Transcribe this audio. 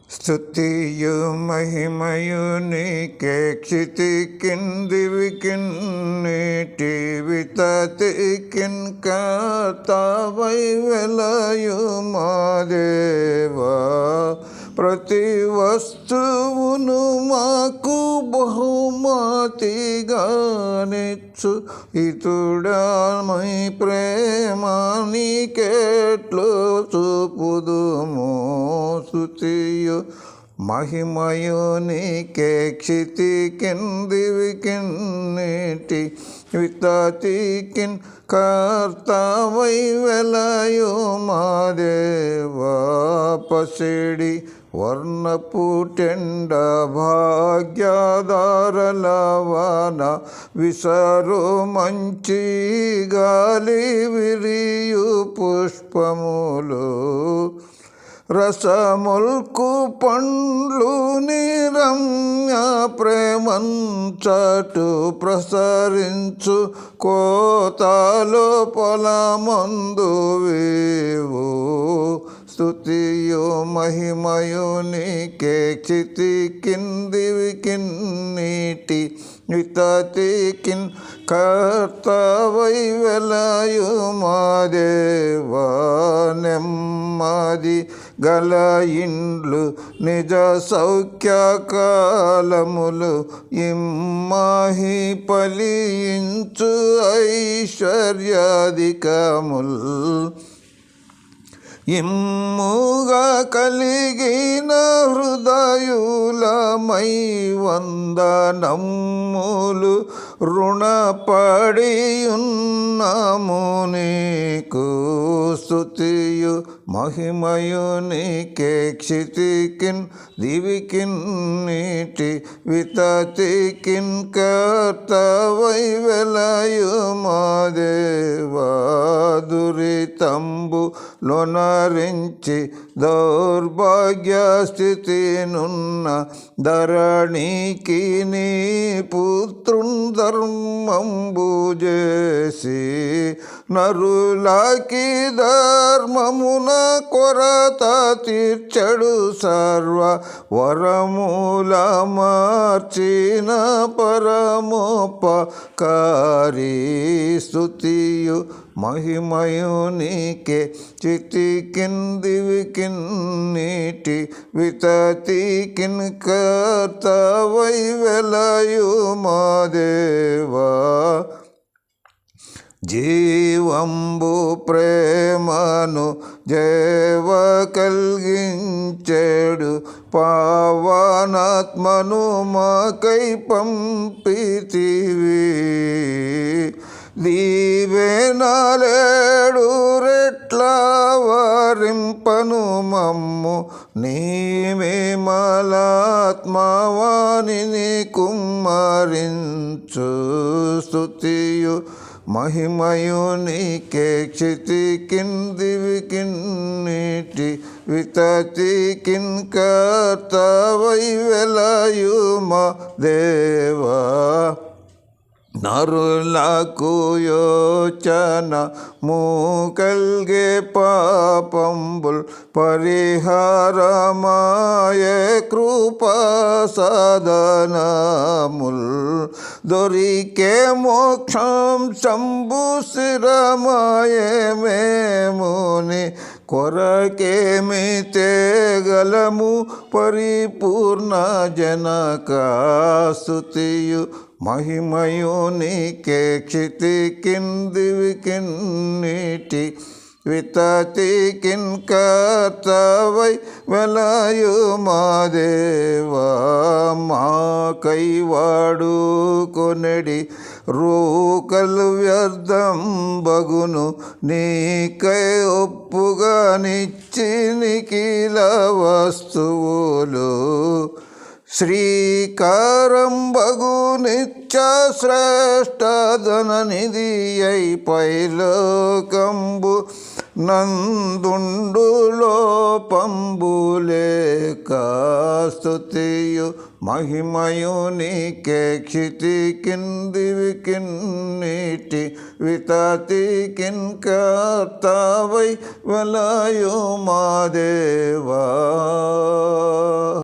స్తుతియు మహిమయు నీకే క్షితికిన్ దివికిన్ నీటి వితతికిన్ కర్తావై వెలయు మా దేవా. ప్రతి వస్తువును మాకు బహుమతిగానిచ్చు ఇతుడమై ప్రేమ నీకెట్లు చూపుదుము. స్తుతియు మహిమయు నీకే క్షితికిన్ దివికిన్ నీటి వితతికిన్ కర్తావై వెలయు మా దేవా. పసిడి వర్ణపు టెండ భాగ్యదారలవన విసరు మంచి గాలి విరియు పుష్పములు రసముల్కు పండ్లు నిరమ్య ప్రేమంచటు ప్రసరించు కోతలో పొలమందు వేవు. స్తుతియు మహిమయు నీకే క్షితికిన్ దివికిన్ నీటి వితతికిన్ కర్తావై వెలయు మా దేవా. నెమ్మది గల ఇండ్లు నిజ సౌఖ్యకాలములు ఇమ్మాహి ఫలించు ఐశ్వర్యాధికముల్ ఇమ్ముగా కలిగిన హృదయులమై వందనమ్ములు రుణపడియున్నాము నీకు. స్తుతియు మహిమయు నీకే క్షితికిన్ దివికిన్ నీటి వితతికిన్ కర్తావై వెలయు మా దేవా. దురితంబు లోనరించి దౌర్భాగ్య స్థితినున్న ధరణికి నీ పుత్రున్ ధర్మంబు చేసి నరులకి ధర్మమున కొరత తీర్చడు సర్వ వరముల మార్చిన పరమోపకారి. స్తుతియు మహిమయు నీకే క్షితికిన్ దివికిన్ నీటి వితతికిన్ కర్తావై వెలయు మా దేవా. జీవంబు ప్రేమను జేవ కలిగించెడు పావనాత్మను మాకై పంపితివి. దీవెనలేడు రెట్ల వారింపను మమ్ము నీమేమలాత్మవాణిని కుమ్మరించు. స్తుతియు మహిమయు నీకే క్షితికిన్ దివికిన్ నీటి వితతికిన్ కర్తావై వెలయు మా దేవా. నరులకు యోచన మూకల్గే పాపంబుల్ పరిహారమాయే కృపా సాధనముల్ దొరికే మోక్షం శంభు స్థిరమాయే మేముని కొరకేమి తేగలము పరిపూర్ణ జనక. స్తుతియు మహిమయు నీకే క్షితికిన్ దివికిన్ నీటి వితతికిన్ కర్తావై వెలయు మా దేవా. మాకై వాడుకొనెడి రూకలు వ్యర్థం బగును నీకై ఒప్పుగా నిచ్చి నిఖిల వస్తువులు శ్రీకారం బగు నిత్య శ్రేష్ఠ ధననిధి అయి పైలోకంబు నందుండు లోపంబులేక. స్తుతియు మహిమయు నీకే క్షితికిన్ దివికిన్ నీటి వితతికిన్ కర్తావై వెలయు మా దేవా.